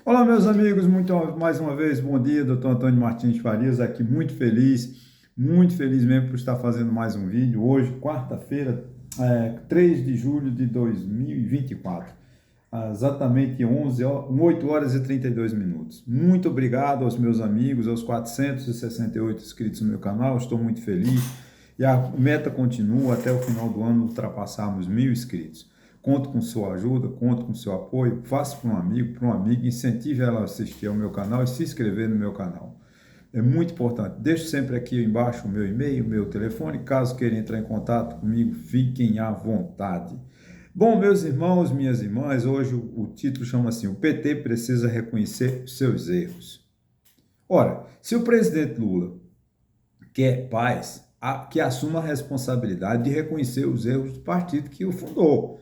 Olá, meus amigos, mais uma vez, bom dia, doutor Antônio Martins Farias, aqui muito feliz mesmo por estar fazendo mais um vídeo. Hoje, quarta-feira, 3 de julho de 2024, exatamente 8 horas e 32 minutos. Muito obrigado aos meus amigos, aos 468 inscritos no meu canal, estou muito feliz e a meta continua até o final do ano ultrapassarmos 1.000 inscritos. Conto com sua ajuda, conto com seu apoio, faça para um amigo, incentive ela a assistir ao meu canal e se inscrever no meu canal. É muito importante. Deixo sempre aqui embaixo o meu e-mail, o meu telefone, caso queira entrar em contato comigo, fiquem à vontade. Bom, meus irmãos, minhas irmãs, hoje o título chama assim: o PT precisa reconhecer seus erros. Ora, se o presidente Lula quer paz, que assuma a responsabilidade de reconhecer os erros do partido que o fundou.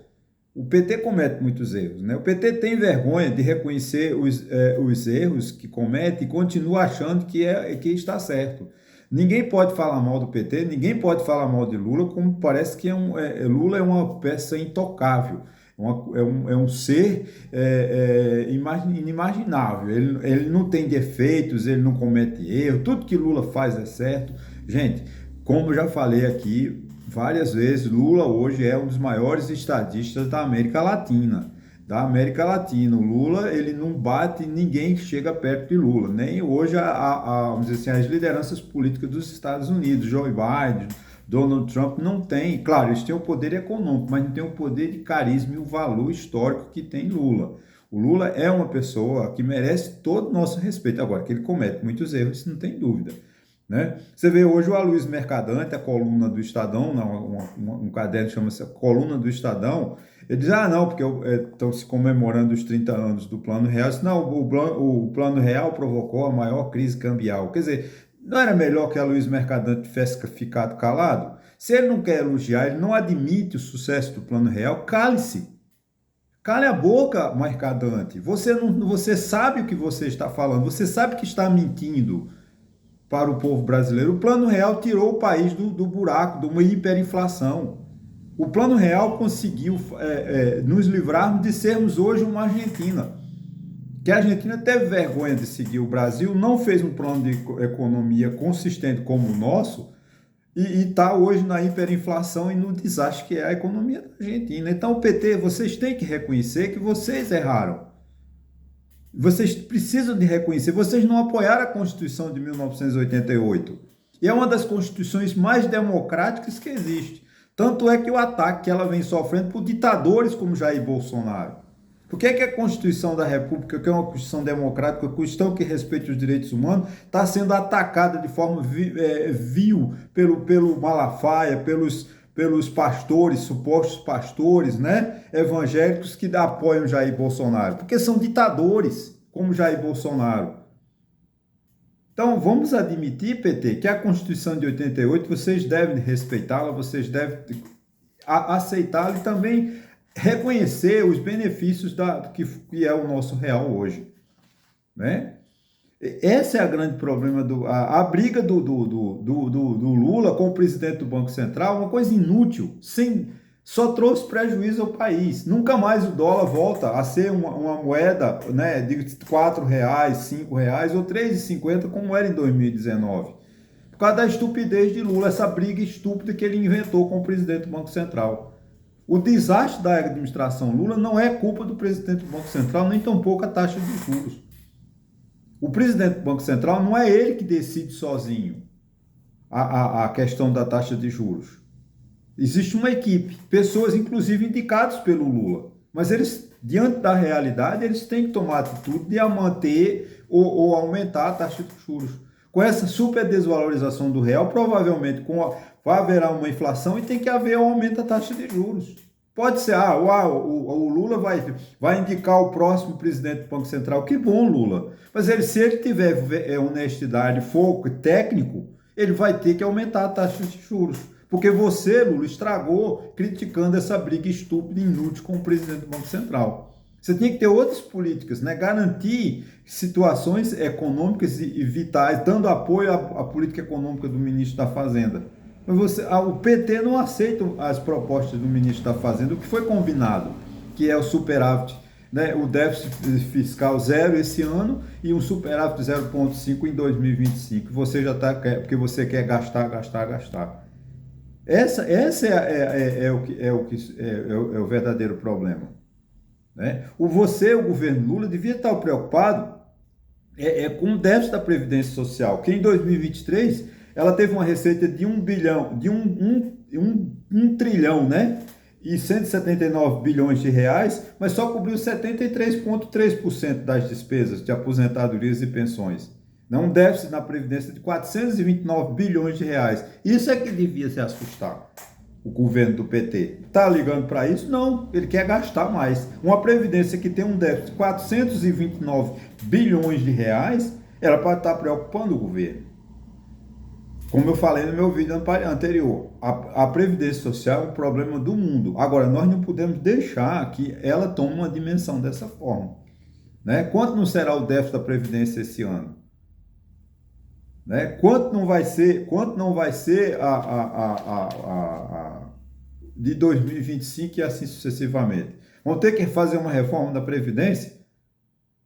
O PT comete muitos erros, né? O PT tem vergonha de reconhecer os erros que comete e continua achando que está certo. Ninguém pode falar mal do PT, ninguém pode falar mal de Lula, como parece que Lula é uma peça intocável, é um ser inimaginável. Ele não tem defeitos, ele não comete erro, tudo que Lula faz é certo. Gente, como eu já falei aqui várias vezes, Lula hoje é um dos maiores estadistas da América Latina. O Lula, ele não bate, ninguém chega perto de Lula. Nem hoje, vamos dizer assim, as lideranças políticas dos Estados Unidos, Joe Biden, Donald Trump, não tem. Claro, eles têm o poder econômico, mas não têm o poder de carisma e o valor histórico que tem Lula. O Lula é uma pessoa que merece todo o nosso respeito. Agora, que ele comete muitos erros, isso não tem dúvida. Né? Você vê hoje o Aloysio Mercadante, a coluna do Estadão, um caderno que chama-se Coluna do Estadão, ele diz, não, porque estão se comemorando os 30 anos do Plano Real. Diz, não, o Plano Real provocou a maior crise cambial. Quer dizer, não era melhor que a Aloysio Mercadante tivesse ficado calado? Se ele não quer elogiar, ele não admite o sucesso do Plano Real, cale-se. Cale a boca, Mercadante. Você sabe o que você está falando, você sabe que está mentindo para o povo brasileiro. O Plano Real tirou o país do buraco, de uma hiperinflação. O Plano Real conseguiu nos livrarmos de sermos hoje uma Argentina. Que a Argentina teve vergonha de seguir o Brasil, não fez um plano de economia consistente como o nosso e está hoje na hiperinflação e no desastre que é a economia da Argentina. Então, o PT, vocês têm que reconhecer que vocês erraram. Vocês precisam de reconhecer, vocês não apoiaram a Constituição de 1988. E é uma das constituições mais democráticas que existe. Tanto é que o ataque que ela vem sofrendo por ditadores como Jair Bolsonaro. Por que a Constituição da República, que é uma Constituição democrática, uma Constituição que respeita os direitos humanos, está sendo atacada de forma vil pelo Malafaia, pelos pastores, supostos pastores, né, evangélicos que apoiam Jair Bolsonaro, porque são ditadores, como Jair Bolsonaro. Então, vamos admitir, PT, que a Constituição de 88, vocês devem respeitá-la, vocês devem aceitá-la e também reconhecer os benefícios que é o nosso real hoje, né? Esse é o grande problema, a briga do Lula com o presidente do Banco Central, uma coisa inútil, só trouxe prejuízo ao país. Nunca mais o dólar volta a ser uma moeda, né, de R$4, R$5 ou R$3,50 como era em 2019. Por causa da estupidez de Lula, essa briga estúpida que ele inventou com o presidente do Banco Central. O desastre da administração Lula não é culpa do presidente do Banco Central, nem tampouco a taxa de juros. O presidente do Banco Central não é ele que decide sozinho a questão da taxa de juros. Existe uma equipe, pessoas inclusive indicadas pelo Lula, mas eles, diante da realidade, eles têm que tomar a atitude de manter ou aumentar a taxa de juros. Com essa super desvalorização do real, provavelmente vai haver uma inflação e tem que haver um aumento da taxa de juros. Pode ser, o Lula vai indicar o próximo presidente do Banco Central. Que bom, Lula. Mas se ele tiver honestidade, foco técnico, ele vai ter que aumentar a taxa de juros. Porque você, Lula, estragou criticando essa briga estúpida e inútil com o presidente do Banco Central. Você tem que ter outras políticas, né? Garantir situações econômicas e vitais, dando apoio à política econômica do ministro da Fazenda. Mas o PT não aceita as propostas do ministro da Fazenda, o que foi combinado, que é o superávit né, o déficit fiscal zero esse ano e um superávit 0,5 em 2025. Você já está, porque você quer gastar, gastar, gastar. Essa é o verdadeiro problema, né? O governo Lula, devia estar preocupado com o déficit da Previdência Social, que em 2023 ela teve uma receita de 1 trilhão, né? E 179 bilhões de reais, mas só cobriu 73,3% das despesas de aposentadorias e pensões. Não, um déficit na Previdência de 429 bilhões de reais. Isso é que devia se assustar o governo do PT. Está ligando para isso? Não, ele quer gastar mais. Uma Previdência que tem um déficit de 429 bilhões de reais, ela pode estar preocupando o governo. Como eu falei no meu vídeo anterior, a Previdência Social é um problema do mundo. Agora, nós não podemos deixar que ela tome uma dimensão dessa forma, né? Quanto não será o déficit da Previdência esse ano? Né? Quanto não vai ser de 2025 e assim sucessivamente? Vão ter que fazer uma reforma da Previdência?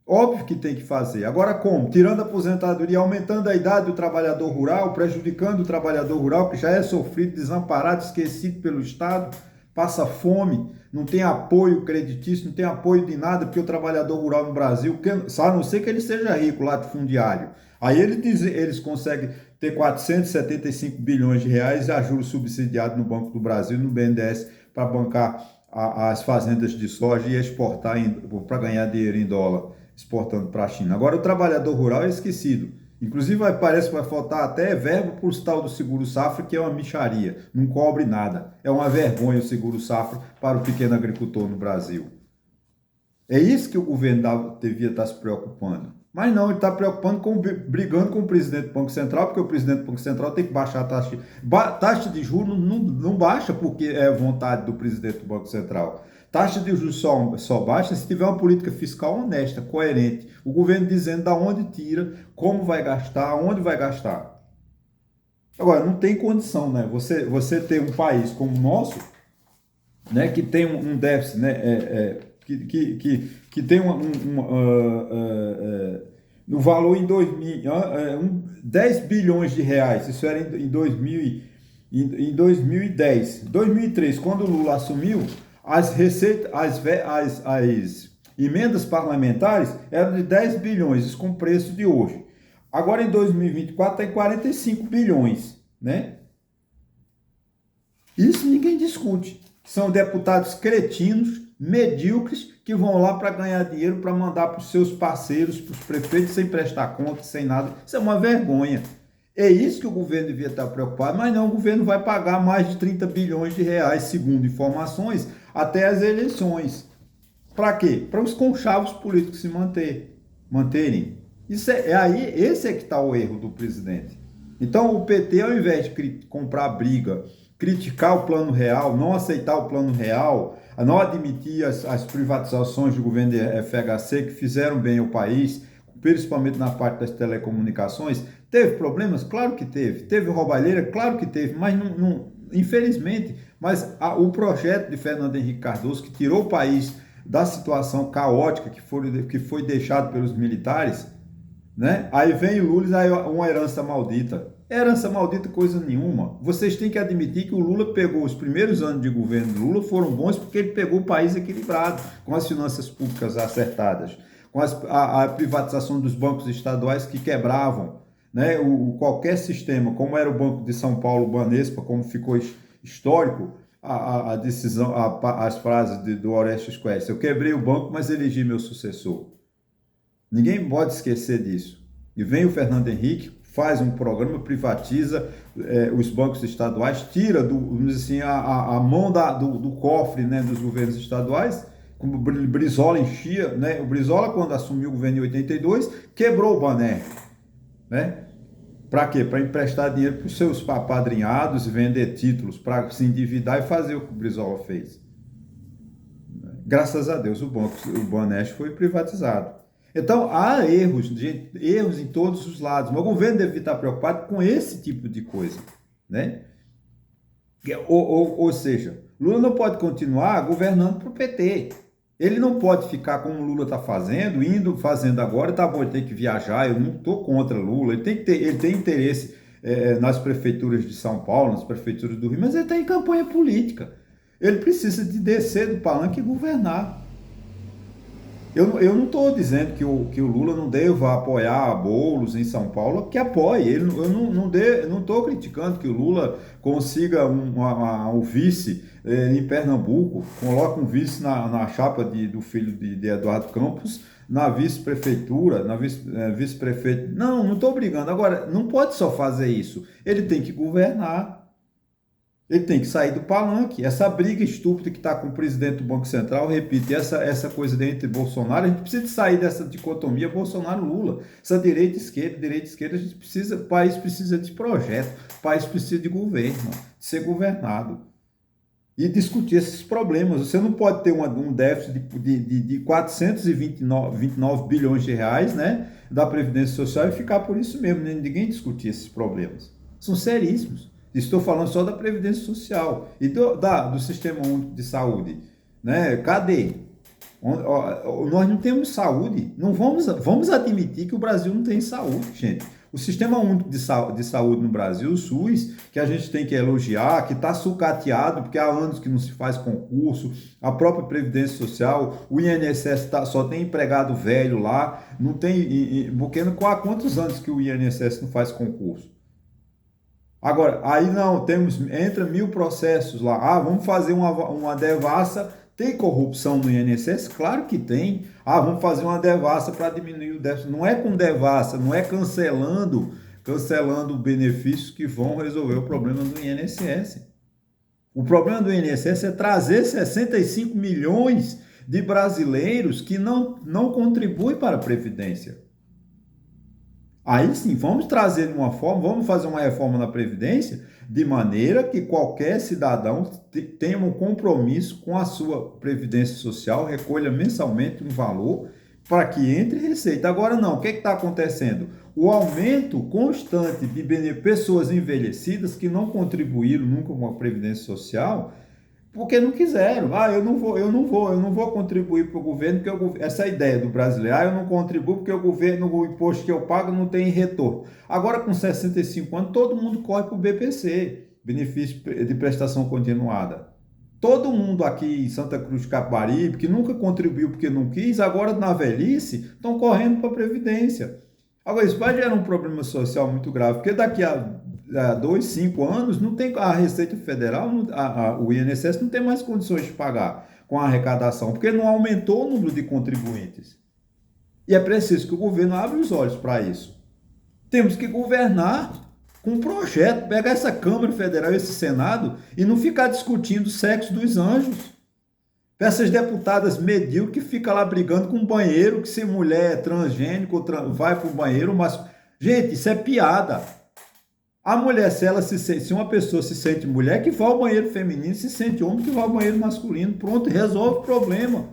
Óbvio que tem que fazer. Agora como? Tirando a aposentadoria, aumentando a idade do trabalhador rural, prejudicando o trabalhador rural que já é sofrido, desamparado, esquecido pelo Estado, passa fome, não tem apoio creditício, não tem apoio de nada, porque o trabalhador rural no Brasil, a não ser que ele seja rico, latifundiário. Aí eles conseguem ter 475 bilhões de reais a juros subsidiados no Banco do Brasil, no BNDES, para bancar as fazendas de soja e exportar para ganhar dinheiro em dólar, exportando para a China. Agora o trabalhador rural é esquecido. Inclusive parece que vai faltar até verba para o tal do seguro-safra, que é uma mixaria, não cobre nada. É uma vergonha o seguro-safra para o pequeno agricultor no Brasil. É isso que o governo devia estar se preocupando. Mas não, ele está brigando com o presidente do Banco Central, porque o presidente do Banco Central tem que baixar a taxa. Taxa de juros não baixa porque é vontade do presidente do Banco Central. Taxa de juros só baixa se tiver uma política fiscal honesta, coerente. O governo dizendo de onde tira, como vai gastar, onde vai gastar. Agora, não tem condição, né? Você ter um país como o nosso, né, que tem um déficit, né, que tem no valor em 10 bilhões de reais. Isso era em 2010. 2003, quando o Lula assumiu, as emendas parlamentares eram de 10 bilhões, isso com o preço de hoje. Agora em 2024 está em 45 bilhões, né? Isso ninguém discute. São deputados cretinos, medíocres, que vão lá para ganhar dinheiro, para mandar para os seus parceiros, para os prefeitos, sem prestar conta, sem nada. Isso é uma vergonha. É isso que o governo devia estar preocupado, mas não, o governo vai pagar mais de 30 bilhões de reais, segundo informações, até as eleições. Para quê? Para os conchavos políticos se manterem. Esse é que está o erro do presidente. Então, o PT, ao invés de comprar briga, criticar o plano real, não aceitar o plano real, não admitir as privatizações do governo de FHC que fizeram bem ao país, principalmente na parte das telecomunicações. Teve problemas? Claro que teve. Teve roubalheira? Claro que teve, mas não, infelizmente, o projeto de Fernando Henrique Cardoso, que tirou o país da situação caótica que foi deixado pelos militares, né? Aí vem o Lula e aí uma herança maldita. Herança maldita coisa nenhuma. Vocês têm que admitir que o Lula pegou os primeiros anos de governo do Lula foram bons porque ele pegou o país equilibrado, com as finanças públicas acertadas, com a privatização dos bancos estaduais que quebravam, né? Qualquer sistema, como era o Banco de São Paulo, Banespa, como ficou histórico, a decisão, as frases do Orestes Quercia: eu quebrei o banco, mas elegi meu sucessor. Ninguém pode esquecer disso. E vem o Fernando Henrique, faz um programa, privatiza os bancos estaduais, tira a mão do cofre, né, dos governos estaduais, como o Brizola enchia, né? O Brizola, quando assumiu o governo em 82, quebrou o Baner, né? Para quê? Para emprestar dinheiro para os seus apadrinhados e vender títulos, para se endividar e fazer o que o Brizola fez. Graças a Deus, o Banespa foi privatizado. Então, há erros em todos os lados, mas o governo deve estar preocupado com esse tipo de coisa, né? Ou seja, Lula não pode continuar governando para o PT, Ele não pode ficar como o Lula está fazendo, fazendo agora, tá bom, ele tem que viajar, eu não estou contra Lula, ele tem interesse nas prefeituras de São Paulo, nas prefeituras do Rio, mas ele está em campanha política. Ele precisa de descer do palanque e governar. Eu não estou dizendo que o Lula não deva apoiar Boulos em São Paulo, que apoie. Eu não estou criticando que o Lula consiga um vice em Pernambuco, coloque um vice na chapa do filho de Eduardo Campos, na vice-prefeitura, na vice-prefeito. Não estou brigando. Agora, não pode só fazer isso. Ele tem que governar. Ele tem que sair do palanque. Essa briga estúpida que está com o presidente do Banco Central, repito, essa coisa entre Bolsonaro, a gente precisa de sair dessa dicotomia Bolsonaro-Lula. Essa direita e esquerda, o país precisa de projeto, o país precisa de governo, de ser governado. E discutir esses problemas. Você não pode ter um déficit de 429 bilhões de reais, né, da Previdência Social e ficar por isso mesmo, né? Ninguém discutir esses problemas. São seríssimos. Estou falando só da Previdência Social e do Sistema Único de Saúde. Né? Cadê? Nós não temos saúde. Não vamos admitir que o Brasil não tem saúde, gente. O Sistema Único de Saúde no Brasil, o SUS, que a gente tem que elogiar, que está sucateado, porque há anos que não se faz concurso, a própria Previdência Social, o INSS só tem empregado velho lá, não tem. Porque há quantos anos que o INSS não faz concurso? Agora, aí não, entra 1000 processos lá. Vamos fazer uma devassa. Tem corrupção no INSS? Claro que tem. Vamos fazer uma devassa para diminuir o déficit. Não é com devassa, não é cancelando benefícios que vão resolver o problema do INSS. O problema do INSS é trazer 65 milhões de brasileiros que não contribuem para a Previdência. Aí sim, vamos trazer uma forma, vamos fazer uma reforma na Previdência de maneira que qualquer cidadão tenha um compromisso com a sua Previdência Social, recolha mensalmente um valor para que entre receita. Agora não, o que está acontecendo? O aumento constante de pessoas envelhecidas que não contribuíram nunca com a Previdência Social, porque não quiseram. Eu não vou contribuir para o governo, porque essa é a ideia do brasileiro. Eu não contribuo porque o imposto que eu pago não tem retorno. Agora, com 65 anos, todo mundo corre para o BPC, benefício de prestação continuada. Todo mundo aqui em Santa Cruz de Capibaribe, que nunca contribuiu porque não quis, agora na velhice, estão correndo para a Previdência. Agora, isso vai gerar um problema social muito grave, porque daqui a 2, 5 anos, não tem a Receita Federal, o INSS não tem mais condições de pagar com a arrecadação, porque não aumentou o número de contribuintes. E é preciso que o governo abra os olhos para isso. Temos que governar com um projeto, pegar essa Câmara Federal, esse Senado, e não ficar discutindo o sexo dos anjos. Essas deputadas medíocres que ficam lá brigando com o banheiro, que se mulher é transgênico, vai para o banheiro, mas... Gente, isso é piada. A mulher, se uma pessoa se sente mulher, que vá ao banheiro feminino, se sente homem, que vá ao banheiro masculino. Pronto, resolve o problema.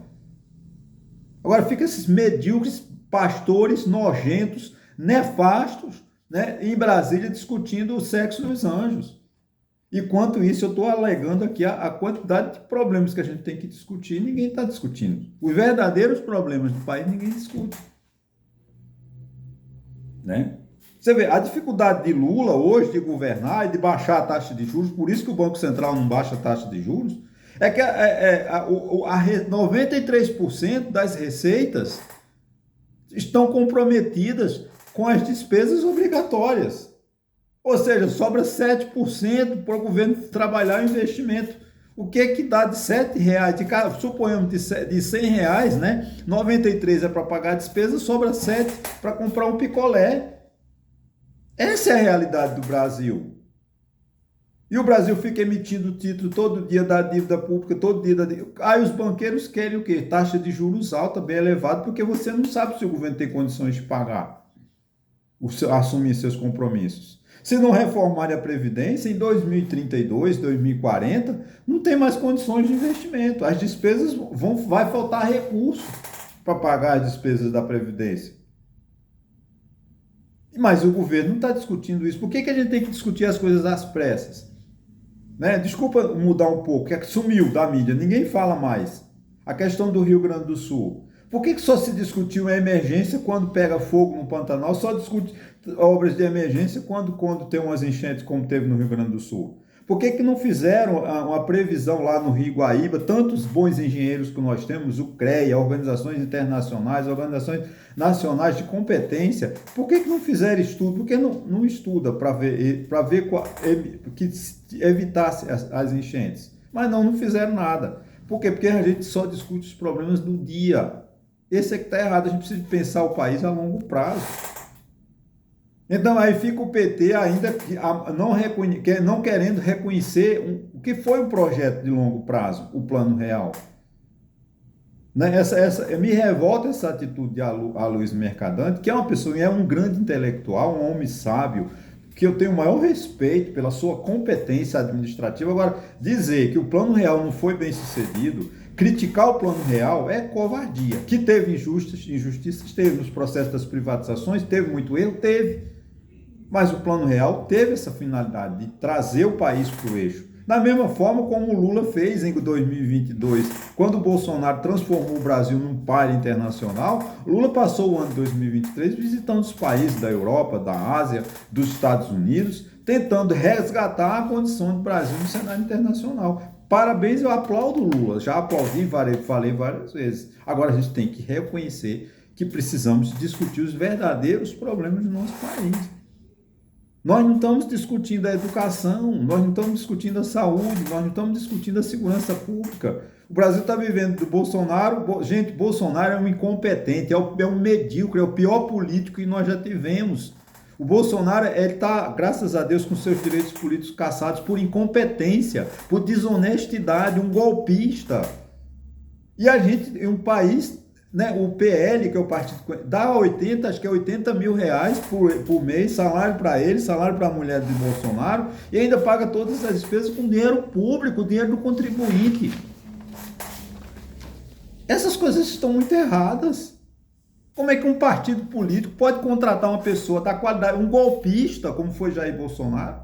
Agora, fica esses medíocres pastores nojentos, nefastos, né, em Brasília discutindo o sexo dos anjos. Enquanto isso, eu estou alegando aqui a quantidade de problemas que a gente tem que discutir e ninguém está discutindo. Os verdadeiros problemas do país ninguém discute. Né? Você vê, a dificuldade de Lula hoje de governar e de baixar a taxa de juros, por isso que o Banco Central não baixa a taxa de juros, é que 93% das receitas estão comprometidas com as despesas obrigatórias. Ou seja, sobra 7% para o governo trabalhar o investimento. O que dá de R$7, suponhamos de R$100, né? 93 é para pagar a despesa, sobra 7 para comprar um picolé. Essa é a realidade do Brasil. E o Brasil fica emitindo título todo dia da dívida pública, todo dia da dívida. Aí os banqueiros querem o quê? Taxa de juros alta, bem elevada, porque você não sabe se o governo tem condições de pagar, assumir seus compromissos. Se não reformarem a Previdência, em 2032, 2040, não tem mais condições de investimento. As despesas vai faltar recurso para pagar as despesas da Previdência. Mas o governo não está discutindo isso. Por que a gente tem que discutir as coisas às pressas? Né? Desculpa mudar um pouco, que sumiu da mídia, ninguém fala mais. A questão do Rio Grande do Sul. Por que só se discutiu a emergência quando pega fogo no Pantanal? Só discute obras de emergência quando tem umas enchentes como teve no Rio Grande do Sul? Por que não fizeram uma previsão lá no Rio Guaíba? Tantos bons engenheiros que nós temos, o CREA, organizações internacionais, organizações nacionais de competência, por que não fizeram estudo? Por que não estuda para ver que evitasse as enchentes? Mas não fizeram nada. Por quê? Porque a gente só discute os problemas do dia. Esse é que está errado, a gente precisa pensar o país a longo prazo. Então aí fica o PT ainda não querendo reconhecer o que foi um projeto de longo prazo, o Plano Real. Né? Me revolta essa atitude de Aloysio Mercadante, que é uma pessoa, é um grande intelectual, um homem sábio, que eu tenho o maior respeito pela sua competência administrativa. Agora, dizer que o Plano Real não foi bem sucedido, criticar o Plano Real é covardia. Que teve injustiças, teve nos processos das privatizações, teve muito erro, teve. Mas o Plano Real teve essa finalidade de trazer o país para o eixo. Da mesma forma como o Lula fez em 2022, quando o Bolsonaro transformou o Brasil num par internacional, Lula passou o ano de 2023 visitando os países da Europa, da Ásia, dos Estados Unidos, tentando resgatar a condição do Brasil no cenário internacional. Parabéns, eu aplaudo o Lula, já aplaudi, falei várias vezes. Agora a gente tem que reconhecer que precisamos discutir os verdadeiros problemas do nosso país. Nós não estamos discutindo a educação, nós não estamos discutindo a saúde, nós não estamos discutindo a segurança pública. O Brasil está vivendo do Bolsonaro. Gente, Bolsonaro é um incompetente, é um medíocre, é o pior político que nós já tivemos. O Bolsonaro está, graças a Deus, com seus direitos políticos cassados por incompetência, por desonestidade, um golpista. E a gente, um país... Né, o PL, que é o partido, dá 80 mil reais por mês, salário para ele, salário para a mulher de Bolsonaro, e ainda paga todas as despesas com dinheiro público, dinheiro do contribuinte. Essas coisas estão muito erradas. Como é que um partido político pode contratar uma pessoa da qualidade, um golpista, como foi Jair Bolsonaro,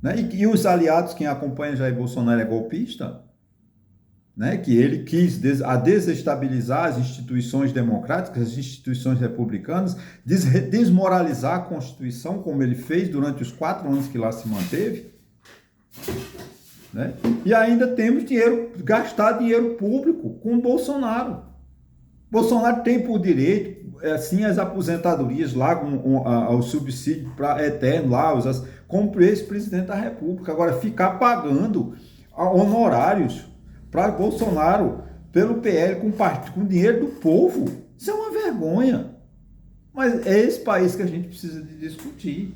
né? E os aliados, quem acompanha Jair Bolsonaro é golpista? Né, que ele quis desestabilizar as instituições democráticas, as instituições republicanas, desmoralizar a Constituição, como ele fez durante os 4 anos que lá se manteve. Né? E ainda temos gastar dinheiro público com o Bolsonaro. Bolsonaro tem por direito, assim, as aposentadorias lá, o subsídio eterno lá, como ex-presidente da República. Agora, ficar pagando honorários para Bolsonaro, pelo PL, com dinheiro do povo, isso é uma vergonha. Mas é esse país que a gente precisa de discutir.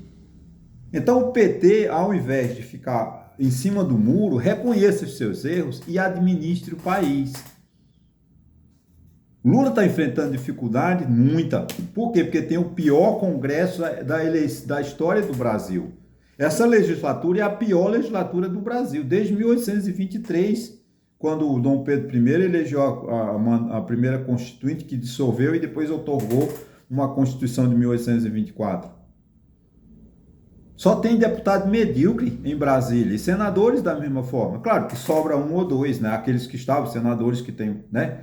Então o PT, ao invés de ficar em cima do muro, reconheça os seus erros e administre o país. Lula está enfrentando dificuldade, muita. Por quê? Porque tem o pior congresso da história do Brasil. Essa legislatura é a pior legislatura do Brasil, desde 1823, quando o Dom Pedro I elegeu a primeira Constituinte, que dissolveu e depois otorgou uma Constituição de 1824. Só tem deputado medíocre em Brasília e senadores da mesma forma. Claro que sobra um ou dois, né? Aqueles que estavam, senadores que tem, né?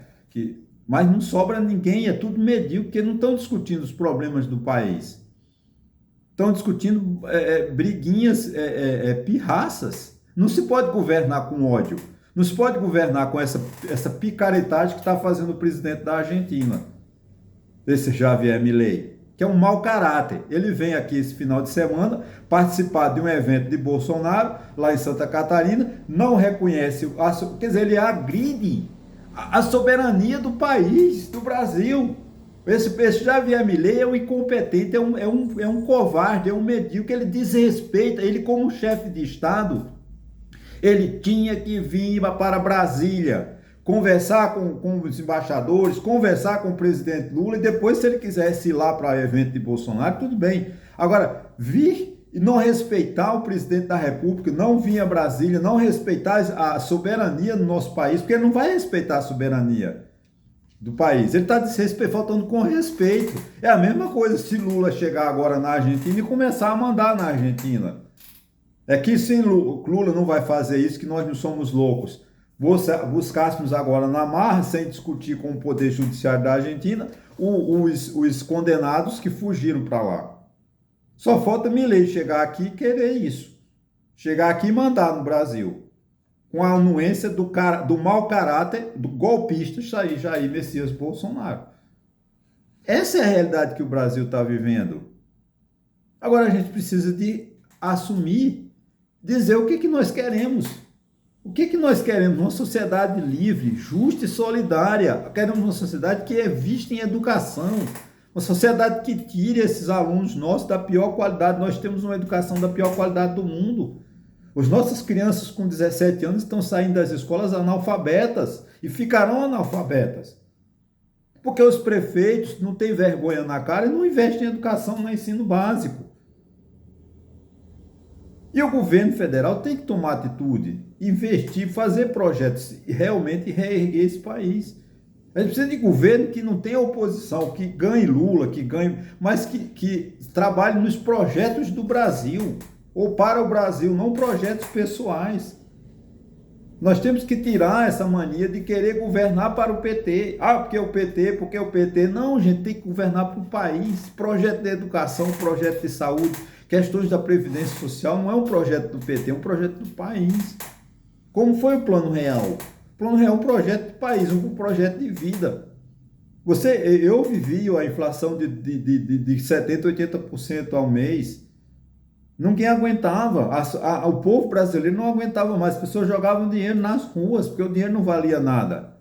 Mas não sobra ninguém, é tudo medíocre, porque não estão discutindo os problemas do país. Estão discutindo briguinhas, pirraças. Não se pode governar com ódio. Não se pode governar com essa picaretagem que está fazendo o presidente da Argentina, esse Javier Milei, que é um mau caráter. Ele vem aqui esse final de semana participar de um evento de Bolsonaro, lá em Santa Catarina, não reconhece, quer dizer, ele agride a soberania do país, do Brasil. Esse Javier Milei é um incompetente, é um covarde, é um medíocre, ele desrespeita, ele como chefe de Estado, ele tinha que vir para Brasília, conversar com os embaixadores, conversar com o presidente Lula, e depois, se ele quisesse ir lá para o evento de Bolsonaro, tudo bem. Agora, vir e não respeitar o presidente da República, não vir a Brasília, não respeitar a soberania do nosso país, porque ele não vai respeitar a soberania do país. Ele está faltando com respeito. É a mesma coisa se Lula chegar agora na Argentina e começar a mandar na Argentina. É que sim, Lula não vai fazer isso, que nós não somos loucos. buscássemos agora na marra, sem discutir com o Poder Judiciário da Argentina, os condenados que fugiram para lá. Só falta Milei chegar aqui e querer isso. Chegar aqui e mandar no Brasil. Com a anuência do mau caráter do golpista Jair Messias Bolsonaro. Essa é a realidade que o Brasil está vivendo. Agora a gente precisa de assumir, dizer o que nós queremos. O que nós queremos? Uma sociedade livre, justa e solidária. Queremos uma sociedade que é vista em educação. Uma sociedade que tire esses alunos nossos da pior qualidade. Nós temos uma educação da pior qualidade do mundo. As nossas crianças com 17 anos estão saindo das escolas analfabetas e ficarão analfabetas. Porque os prefeitos não têm vergonha na cara e não investem em educação, no ensino básico. E o governo federal tem que tomar atitude, investir, fazer projetos e realmente reerguer esse país. A gente precisa de governo que não tenha oposição, que ganhe Lula, que ganhe, mas que trabalhe nos projetos do Brasil, ou para o Brasil, não projetos pessoais. Nós temos que tirar essa mania de querer governar para o PT. Ah, porque o PT. Não, gente, tem que governar para o país. Projeto de educação, projeto de saúde, questões da Previdência Social, não é um projeto do PT, é um projeto do país. Como foi o Plano Real? O Plano Real é um projeto de país, um projeto de vida. Eu vivi a inflação de 70%, 80% ao mês. Ninguém aguentava, o povo brasileiro não aguentava mais, as pessoas jogavam dinheiro nas ruas, porque o dinheiro não valia nada.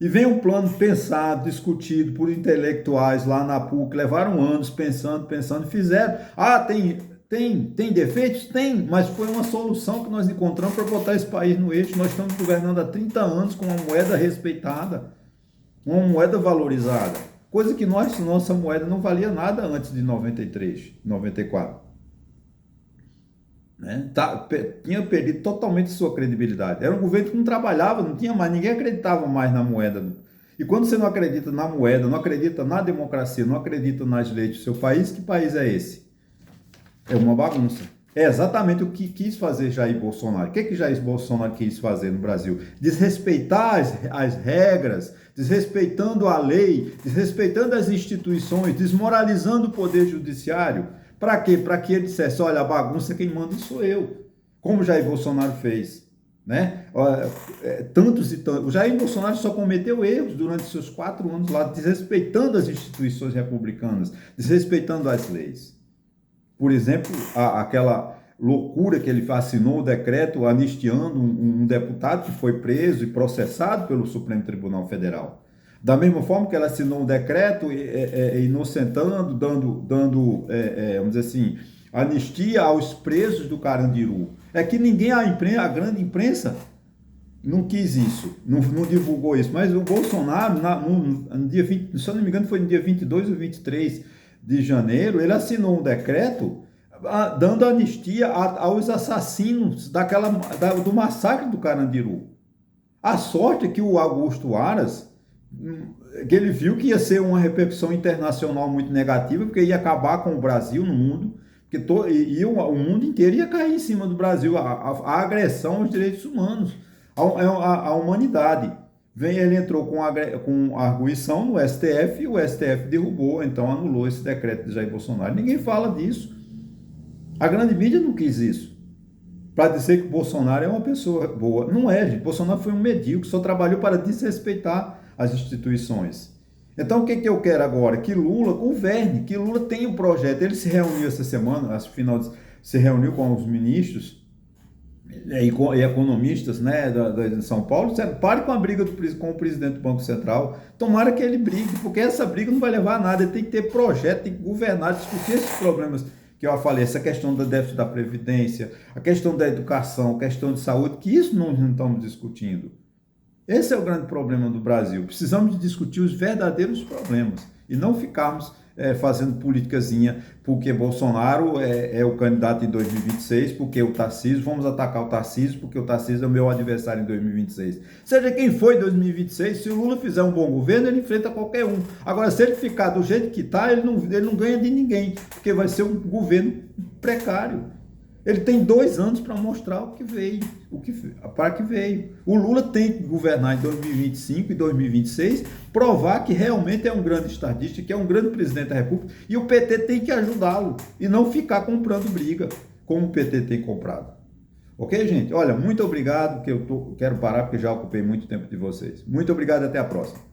E vem um plano pensado, discutido por intelectuais lá na PUC, levaram anos pensando, fizeram. Ah, tem defeitos? Tem, mas foi uma solução que nós encontramos para botar esse país no eixo. Nós estamos governando há 30 anos com uma moeda respeitada, uma moeda valorizada, coisa que nossa moeda não valia nada antes de 93, 94. Né? Tinha perdido totalmente sua credibilidade. Era um governo que não trabalhava, não tinha mais, ninguém acreditava mais na moeda. E quando você não acredita na moeda, não acredita na democracia, não acredita nas leis do seu país, que país é esse? É uma bagunça. É exatamente o que quis fazer Jair Bolsonaro. O que Jair Bolsonaro quis fazer no Brasil? Desrespeitar as regras, desrespeitando a lei, desrespeitando as instituições, desmoralizando o poder judiciário. Para quê? Para que ele dissesse, olha, a bagunça quem manda sou eu. Como Jair Bolsonaro fez. Né? Tantos e tantos. O Jair Bolsonaro só cometeu erros durante seus 4 anos lá, desrespeitando as instituições republicanas, desrespeitando as leis. Por exemplo, aquela loucura que ele assinou o decreto anistiando um deputado que foi preso e processado pelo Supremo Tribunal Federal. Da mesma forma que ela assinou um decreto inocentando, dando vamos dizer assim, anistia aos presos do Carandiru. É que ninguém, a grande imprensa, não quis isso, não divulgou isso. Mas o Bolsonaro, no dia 20, se eu não me engano, foi no dia 22 ou 23 de janeiro, ele assinou um decreto dando anistia aos assassinos do massacre do Carandiru. A sorte é que o Augusto Aras, que ele viu que ia ser uma repercussão internacional muito negativa, porque ia acabar com o Brasil no mundo, porque o mundo inteiro ia cair em cima do Brasil, a agressão aos direitos humanos, à humanidade. Ele entrou com arguição no STF e o STF derrubou, então anulou esse decreto de Jair Bolsonaro. Ninguém fala disso. A grande mídia não quis isso, para dizer que o Bolsonaro é uma pessoa boa. Não é, gente. Bolsonaro foi um medíocre, só trabalhou para desrespeitar as instituições. Então, o que eu quero agora? Que Lula governe, que Lula tenha um projeto. Ele se reuniu essa semana, se reuniu com os ministros e economistas, né, de São Paulo, disseram, pare com a briga com o presidente do Banco Central, tomara que ele brigue, porque essa briga não vai levar a nada, ele tem que ter projeto, tem que governar, discutir esses problemas que eu falei, essa questão do déficit da Previdência, a questão da educação, a questão de saúde, que isso não estamos discutindo. Esse é o grande problema do Brasil. Precisamos de discutir os verdadeiros problemas e não ficarmos fazendo politicazinha porque Bolsonaro é o candidato em 2026, porque o Tarcísio, vamos atacar o Tarcísio, porque o Tarcísio é o meu adversário em 2026. Seja quem for em 2026, se o Lula fizer um bom governo, ele enfrenta qualquer um. Agora, se ele ficar do jeito que está, ele não ganha de ninguém, porque vai ser um governo precário. Ele tem 2 anos para mostrar o que veio, para que veio. O Lula tem que governar em 2025 e 2026, provar que realmente é um grande estadista, que é um grande presidente da República, e o PT tem que ajudá-lo e não ficar comprando briga, como o PT tem comprado. Ok, gente? Olha, muito obrigado, que quero parar porque já ocupei muito tempo de vocês. Muito obrigado e até a próxima.